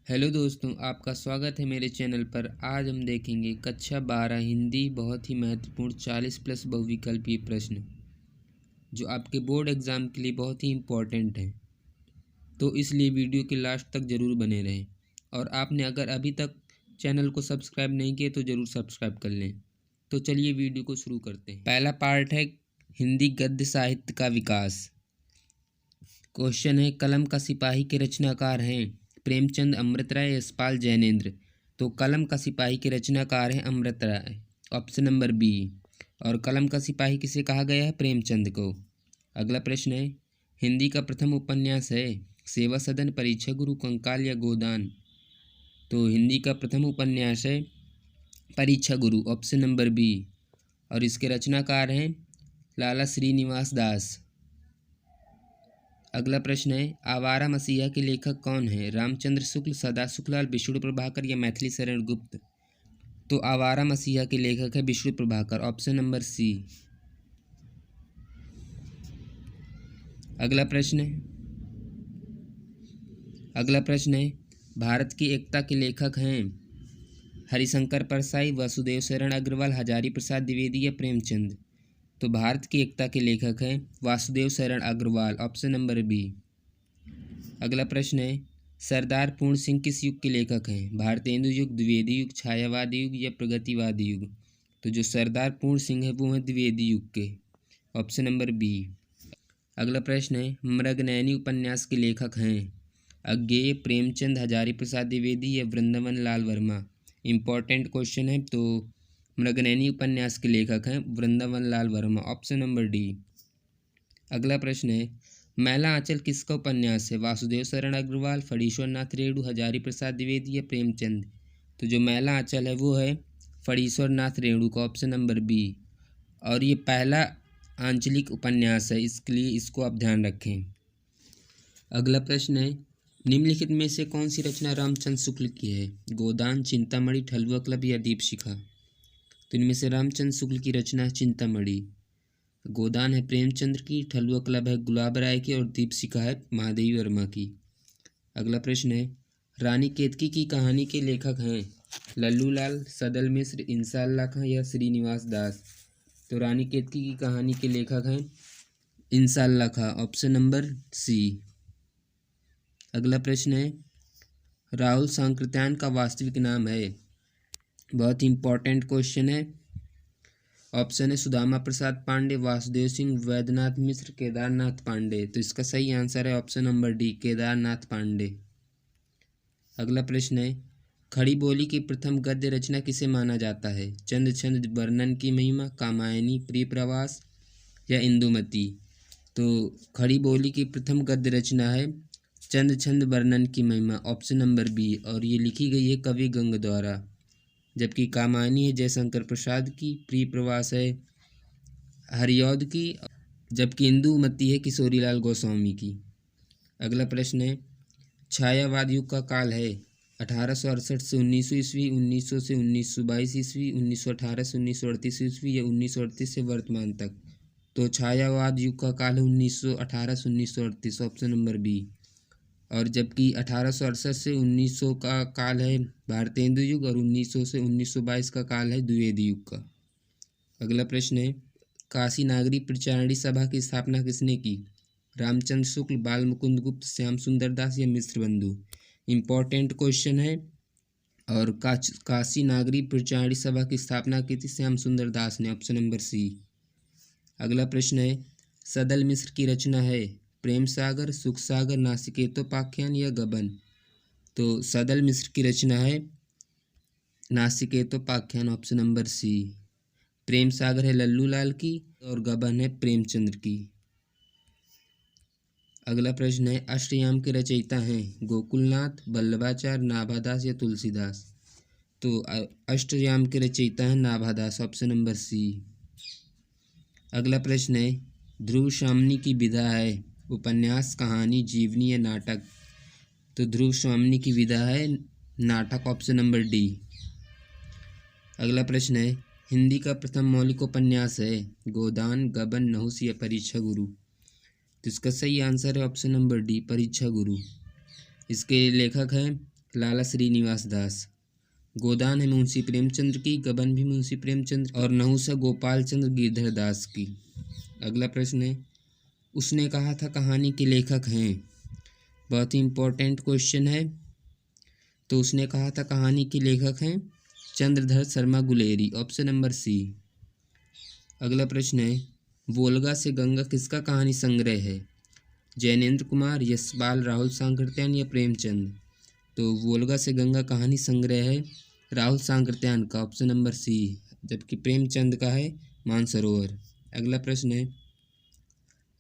Hello दोस्तों, आपका स्वागत है मेरे चैनल पर। आज हम देखेंगे कक्षा 12 हिंदी बहुत ही महत्वपूर्ण 40 प्लस बहुविकल्पीय प्रश्न जो आपके बोर्ड एग्ज़ाम के लिए बहुत ही इम्पोर्टेंट हैं। तो इसलिए वीडियो के लास्ट तक ज़रूर बने रहें। और आपने अगर अभी तक चैनल को सब्सक्राइब नहीं किया तो ज़रूर सब्सक्राइब कर लें। तो चलिए वीडियो को शुरू करते हैं। पहला पार्ट है हिंदी गद्य साहित्य का विकास। क्वेश्चन है, कलम का सिपाही के रचनाकार हैं प्रेमचंद, अमृत राय, यशपाल, जैनेन्द्र। तो कलम का सिपाही के रचनाकार हैं अमृत राय, ऑप्शन नंबर बी। और कलम का सिपाही किसे कहा गया है? प्रेमचंद को। अगला प्रश्न है, हिंदी का प्रथम उपन्यास है सेवा सदन, परीक्षा गुरु, कंकाल या गोदान। तो हिंदी का प्रथम उपन्यास है परीक्षा गुरु, ऑप्शन नंबर बी। और इसके रचनाकार हैं लाला श्रीनिवास दास। अगला प्रश्न है, आवारा मसीहा के लेखक कौन है? रामचंद्र शुक्ल, सदा सुखलाल, विष्णु प्रभाकर या मैथिली शरण गुप्त। तो आवारा मसीहा के लेखक है Vishnu Prabhakar, option number C. अगला प्रश्न है, भारत की एकता के लेखक हैं हरिशंकर परसाई, वसुदेव शरण अग्रवाल, हजारी प्रसाद द्विवेदी या प्रेमचंद। तो भारत की एकता के लेखक हैं वासुदेव शरण अग्रवाल, ऑप्शन नंबर बी। अगला प्रश्न है, सरदार पूर्ण सिंह किस युग के लेखक हैं? भारतेंदु युग, द्विवेदी युग, छायावादी युग या प्रगतिवादी युग। तो जो सरदार पूर्ण सिंह है वो हैं द्विवेदी युग के, ऑप्शन नंबर बी। अगला प्रश्न है, मृगनयनी उपन्यास के लेखक हैं अज्ञेय, प्रेमचंद, हजारी प्रसाद द्विवेदी या वृंदावन लाल वर्मा। इम्पॉर्टेंट क्वेश्चन है। तो मृगनयनी उपन्यास के लेखक हैं Vrindavan Lal Verma, option number D. अगला प्रश्न है, मैला आंचल किसका उपन्यास है? वासुदेव शरण अग्रवाल, फणीश्वर नाथ रेणु, हजारी प्रसाद द्विवेदी या प्रेमचंद। तो जो मैला आंचल है वो है फणीश्वर नाथ रेणु का, ऑप्शन नंबर बी। और ये पहला आंचलिक उपन्यास है, इसके लिए इसको आप ध्यान रखें। अगला प्रश्न है, निम्नलिखित में से कौन सी रचना रामचंद्र शुक्ल की है? गोदान, चिंतामणि, ठलुआ क्लब या दीपशिखा। तो इनमें से रामचंद्र शुक्ल की रचना है चिंतामणि, गोदान है प्रेमचंद्र की, ठलुआ क्लब है गुलाब राय की और दीपशिखा है महादेवी वर्मा की। अगला प्रश्न है, रानी केतकी की कहानी के लेखक हैं लल्लू लाल, सदल मिश्र, इंसाअल्लाह खां या श्रीनिवास दास। तो रानी केतकी की कहानी के लेखक हैं इंसाअल्लाह खां, ऑप्शन नंबर सी। अगला प्रश्न है, राहुल सांकृत्यायन का वास्तविक नाम है? बहुत ही इंपॉर्टेंट क्वेश्चन है। ऑप्शन है सुदामा प्रसाद पांडे, वासुदेव सिंह, वैद्यनाथ मिश्र, केदारनाथ पांडे। तो इसका सही आंसर है option number D, Kedarnath Pandey. अगला प्रश्न है, खड़ी बोली की प्रथम गद्य रचना किसे माना जाता है? चंद छंद वर्णन की महिमा, कामायनी, प्रिय प्रवास या इंदुमती। तो खड़ी बोली की प्रथम गद्य रचना है चंद छंद वर्णन की महिमा, ऑप्शन नंबर बी। और ये लिखी गई है कवि गंग द्वारा। जबकि कामायनी है जयशंकर प्रसाद की, प्रिय प्रवास है हरिऔध की, जबकि इंदुमती है किशोरीलाल गोस्वामी की। अगला प्रश्न है, छायावाद युग का काल है 1868 से 1900 ईस्वी, 1900 से 1922 ईस्वी, 1918 से 1938 ईस्वी या 1938 से वर्तमान तक। तो छायावाद युग का काल है 1918 से 1938, ऑप्शन नंबर बी। और जबकि 1868 से 1900 का काल है भारतेंदु युग और 1900 से 1922 का काल है द्विवेदी युग का। अगला प्रश्न है, काशी नागरी प्रचारणी सभा की स्थापना किसने की? रामचंद्र शुक्ल, बाल मुकुंद गुप्त, श्याम सुंदर दास या मिश्र बंधु। इम्पॉर्टेंट क्वेश्चन है। और काशी नागरी प्रचारणी सभा की स्थापना की थी श्याम सुंदर दास ने, ऑप्शन नंबर सी। अगला प्रश्न है, सदल मिश्र की रचना है प्रेम सागर, सुख सागर, नासिकेतोपाख्यान या गबन। तो सदल मिश्र की रचना है नासिकेतोपाख्यान, ऑप्शन नंबर सी। प्रेम सागर है लल्लू लाल की और गबन है प्रेमचंद्र की। अगला प्रश्न है, अष्टयाम के रचयिता हैं गोकुलनाथ, वल्लभाचार्य, नाभादास या तुलसीदास। तो अष्टयाम के रचयिता हैं नाभादास, ऑप्शन नंबर सी। अगला प्रश्न है, ध्रुव स्वामिनी की विधा है उपन्यास, कहानी, जीवनी या नाटक। तो ध्रुव स्वामिनी की विधा है नाटक, ऑप्शन नंबर डी। अगला प्रश्न है, हिंदी का प्रथम मौलिक उपन्यास है गोदान, गबन, नहुस या परीक्षा गुरु। तो इसका सही आंसर है ऑप्शन नंबर डी, परीक्षा गुरु। इसके लेखक हैं लाला श्रीनिवास दास। गोदान है मुंशी प्रेमचंद्र की, गबन भी मुंशी प्रेमचंद्र, और नहुसा गोपाल चंद्र गिरधर दास की। अगला प्रश्न है, उसने कहा था कहानी के लेखक हैं। बहुत ही इम्पोर्टेंट क्वेश्चन है। तो उसने कहा था कहानी के लेखक हैं Chandradhar Sharma Guleri, option number C. अगला प्रश्न है, वोल्गा से गंगा किसका कहानी संग्रह है? जैनेन्द्र कुमार, यशपाल, राहुल सांकृत्यायन या प्रेमचंद? तो वोल्गा से गंगा कहानी संग्रह है राहुल सांकृत्यायन का, ऑप्शन नंबर सी। जबकि प्रेमचंद का है मानसरोवर। अगला प्रश्न है,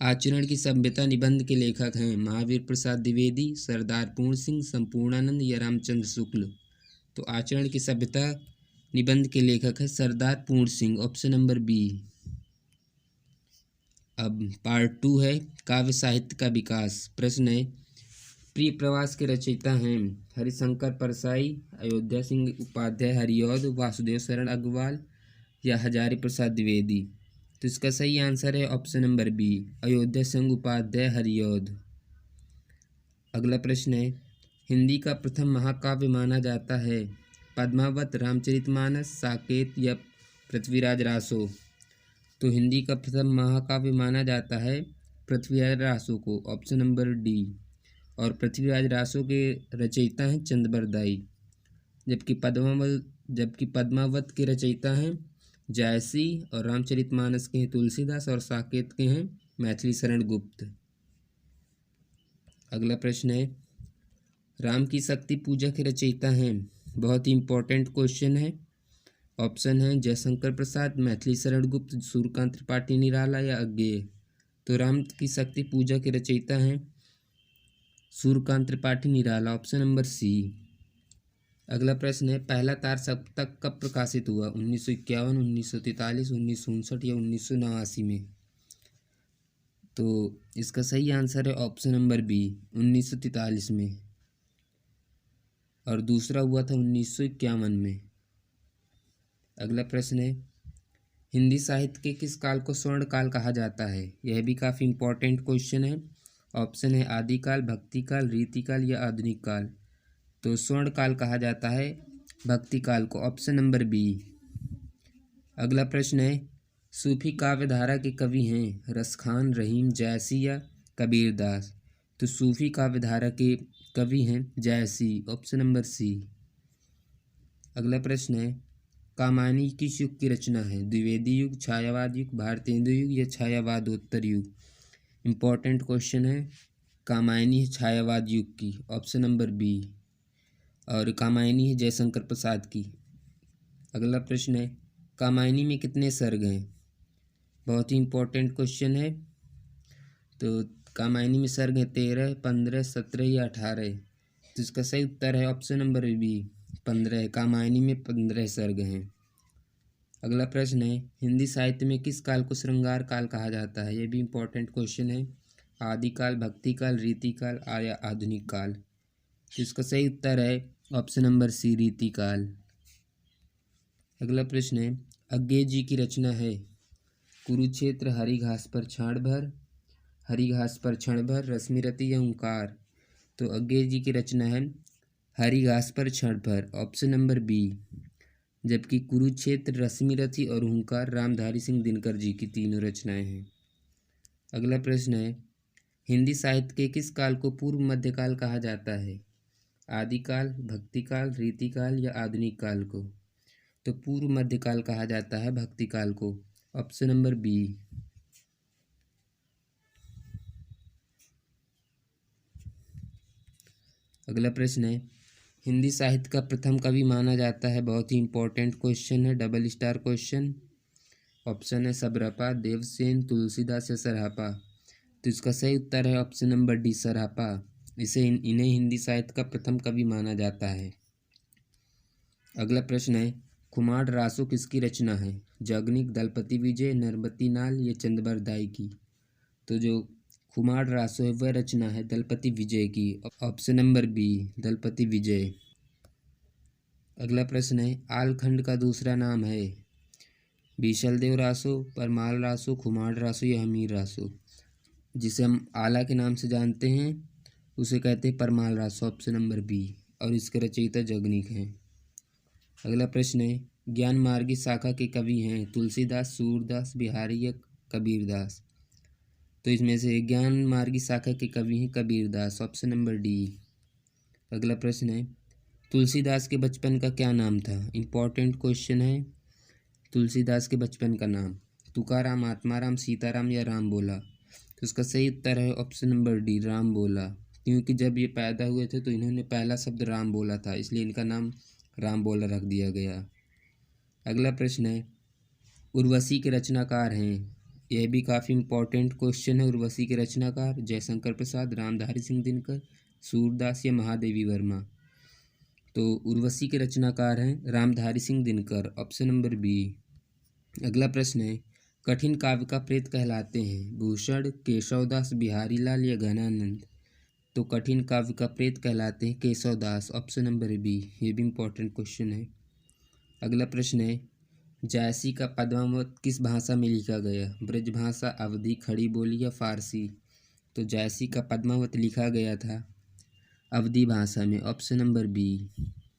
आचरण की सभ्यता निबंध के लेखक हैं महावीर प्रसाद द्विवेदी, सरदार पूर्ण सिंह, संपूर्णानंद या रामचंद्र शुक्ल? तो आचरण की सभ्यता निबंध के लेखक है सरदार पूर्ण सिंह, ऑप्शन नंबर बी। अब पार्ट 2 है काव्य साहित्य का विकास। प्रश्न है, प्रिय प्रवास के रचयिता हैं हरिशंकर परसाई, अयोध्या सिंह उपाध्याय हरिऔध, वासुदेव शरण अग्रवाल या हजारी प्रसाद द्विवेदी? तो इसका सही आंसर है option number B, Ayodhya Singh Upadhyay Hariaudh. अगला प्रश्न है, हिंदी का प्रथम महाकाव्य माना जाता है पद्मावत, रामचरितमानस, साकेत या पृथ्वीराज रासो? तो हिंदी का प्रथम महाकाव्य माना जाता है पृथ्वीराज रासो को, ऑप्शन नंबर डी। और पृथ्वीराज रासो के रचयिता हैं चंद्रबरदाई। जबकि पद्मावत के रचयिता हैं जायसी, और रामचरितमानस के हैं तुलसीदास, और साकेत के हैं मैथिली शरण गुप्त। अगला प्रश्न है, राम की शक्ति पूजा के रचयिता हैं? बहुत ही इंपॉर्टेंट क्वेश्चन है। ऑप्शन है जयशंकर प्रसाद, मैथिली शरण गुप्त, सूर्यकांत त्रिपाठी निराला या अज्ञेय? तो राम की शक्ति पूजा के रचयिता हैं Suryakant Tripathi Nirala, option number C. अगला प्रश्न है, पहला तार सप्तक कब प्रकाशित हुआ? 1951, 1943, 1959 या 1989 में? तो इसका सही आंसर है ऑप्शन नंबर बी, 1943 में। और दूसरा हुआ था 1951 में। अगला प्रश्न है, हिंदी साहित्य के किस काल को स्वर्ण काल कहा जाता है? यह भी काफ़ी इंपॉर्टेंट क्वेश्चन है। ऑप्शन है आदिकाल, भक्तिकाल, रीतिकाल या आधुनिक काल? तो स्वर्ण काल कहा जाता है भक्तिकाल को, ऑप्शन नंबर बी। अगला प्रश्न है, सूफी काव्य धारा के कवि हैं रसखान, रहीम, जायसी या कबीरदास? तो सूफी काव्य धारा के कवि हैं जायसी, ऑप्शन नंबर सी। अगला प्रश्न है, कामायनी किस युग की रचना है? द्विवेदी युग, छायावाद युग, भारतेंदु युग या छायावादोत्तर युग? इम्पॉर्टेंट क्वेश्चन है। कामायनी है छायावाद युग की, ऑप्शन नंबर बी। और कामायनी है जयशंकर प्रसाद की। अगला प्रश्न है, कामायनी में कितने सर्ग हैं? बहुत ही इम्पोर्टेंट क्वेश्चन है। तो कामायनी में सर्ग हैं 13, 15, 17 या 18? तो इसका सही उत्तर है ऑप्शन नंबर बी, 15। कामायनी में 15 सर्ग हैं। अगला प्रश्न है, हिंदी साहित्य में किस काल को श्रृंगार काल कहा जाता है? यह भी इम्पोर्टेंट क्वेश्चन है। आदिकाल, भक्तिकाल, रीतिकाल या आधुनिक काल? तो इसका सही उत्तर है ऑप्शन नंबर सी, रीतिकाल। अगला प्रश्न है, अज्ञेय जी की रचना है कुरुक्षेत्र, हरी घास पर क्षण भर, हरी घास पर क्षण भर, रश्मिरति या ओंकार? तो अज्ञेय जी की रचना है हरी घास पर क्षण भर, ऑप्शन नंबर बी। जबकि कुरुक्षेत्र, रश्मिरथी और हुंकार रामधारी सिंह दिनकर जी की तीनों रचनाएं हैं। अगला प्रश्न है, हिंदी साहित्य के किस काल को पूर्व मध्यकाल कहा जाता है? आदिकाल, भक्तिकाल, रीतिकाल या आधुनिक काल को? तो पूर्व मध्यकाल कहा जाता है भक्तिकाल को, ऑप्शन नंबर बी। अगला प्रश्न है, हिंदी साहित्य का प्रथम कवि माना जाता है? बहुत ही इंपॉर्टेंट क्वेश्चन है, डबल स्टार क्वेश्चन। ऑप्शन है सबरपा, देवसेन, तुलसीदास या सरापा? तो इसका सही उत्तर है ऑप्शन नंबर डी, सरापा। इन्हें हिंदी साहित्य का प्रथम कवि माना जाता है। अगला प्रश्न है, खुमार रासो किसकी रचना है? जगनिक, दलपति विजय, नरबती नाल या चंद्रबरदाई की? तो जो खुमार रासो है वह रचना है दलपति विजय की, ऑप्शन नंबर बी, दलपति विजय। अगला प्रश्न है, आलखंड का दूसरा नाम है? बीशलदेव रासो, परमाल रासो, खुमार रासो या हमीर रासो? जिसे हम आला के नाम से जानते हैं उसे कहते हैं Parmal Raso, option number B. और इसके रचयिता जगनीक हैं। अगला प्रश्न है, ज्ञान मार्गी शाखा के कवि हैं तुलसीदास, सूरदास, बिहारी या कबीरदास। तो इसमें से ज्ञान मार्गी शाखा के कवि हैं कबीरदास, ऑप्शन नंबर डी। अगला प्रश्न है, तुलसीदास के बचपन का क्या नाम था। इम्पोर्टेंट क्वेश्चन है। तुलसीदास के बचपन का नाम तुकाराम, आत्माराम, सीताराम या राम बोला। तो इसका सही उत्तर है ऑप्शन नंबर डी, राम बोला। क्योंकि जब ये पैदा हुए थे तो इन्होंने पहला शब्द राम बोला था, इसलिए इनका नाम राम बोला रख दिया गया। अगला प्रश्न है, उर्वशी के रचनाकार हैं। यह भी काफ़ी इम्पोर्टेंट क्वेश्चन है। उर्वशी के रचनाकार जयशंकर प्रसाद, रामधारी सिंह दिनकर, सूरदास या महादेवी वर्मा। तो उर्वशी के रचनाकार हैं Ramdhari Singh Dinkar, option number B. अगला प्रश्न है, कठिन काव्य का प्रेत कहलाते हैं भूषण, केशवदास, बिहारी लाल या घनानंद। तो कठिन काव्य का प्रेत कहलाते हैं केशवदास, ऑप्शन नंबर बी। ये भी इम्पोर्टेंट क्वेश्चन है। अगला प्रश्न है, जायसी का पद्मावत किस भाषा में लिखा गया। ब्रजभाषा, अवधी, खड़ी बोली या फारसी। तो जायसी का पद्मावत लिखा गया था अवधी भाषा में, ऑप्शन नंबर बी।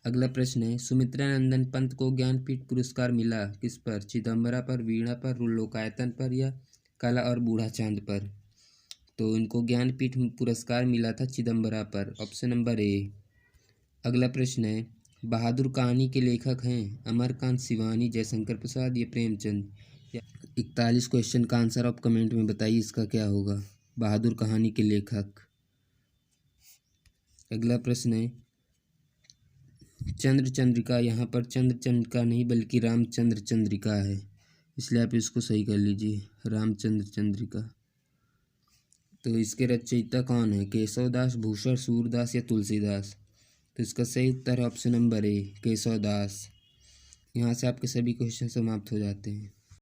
अगला प्रश्न है, सुमित्रा नंदन पंत को ज्ञानपीठ पुरस्कार मिला किस पर। चिदम्बरा पर, वीणा पर, लोकायतन पर या कला और बूढ़ा चांद पर। तो इनको ज्ञानपीठ पुरस्कार मिला था चिदम्बरा पर, ऑप्शन नंबर ए। अगला प्रश्न है, बहादुर कहानी के लेखक हैं अमरकांत, शिवानी, जयशंकर प्रसाद या प्रेमचंद। 41 क्वेश्चन का आंसर आप कमेंट में बताइए, इसका क्या होगा। बहादुर कहानी के लेखक। अगला प्रश्न है, चंद्र चंद्रिका, यहाँ पर चंद्र चंद्रिका नहीं बल्कि रामचंद्र चंद्रिका है, इसलिए आप इसको सही कर लीजिए, रामचंद्र चंद्रिका। तो इसके रचयिता कौन है, केशवदास, भूषण, सूरदास या तुलसीदास। तो इसका सही उत्तर है ऑप्शन नंबर ए, केशवदास। यहाँ से आपके सभी क्वेश्चन समाप्त हो जाते हैं।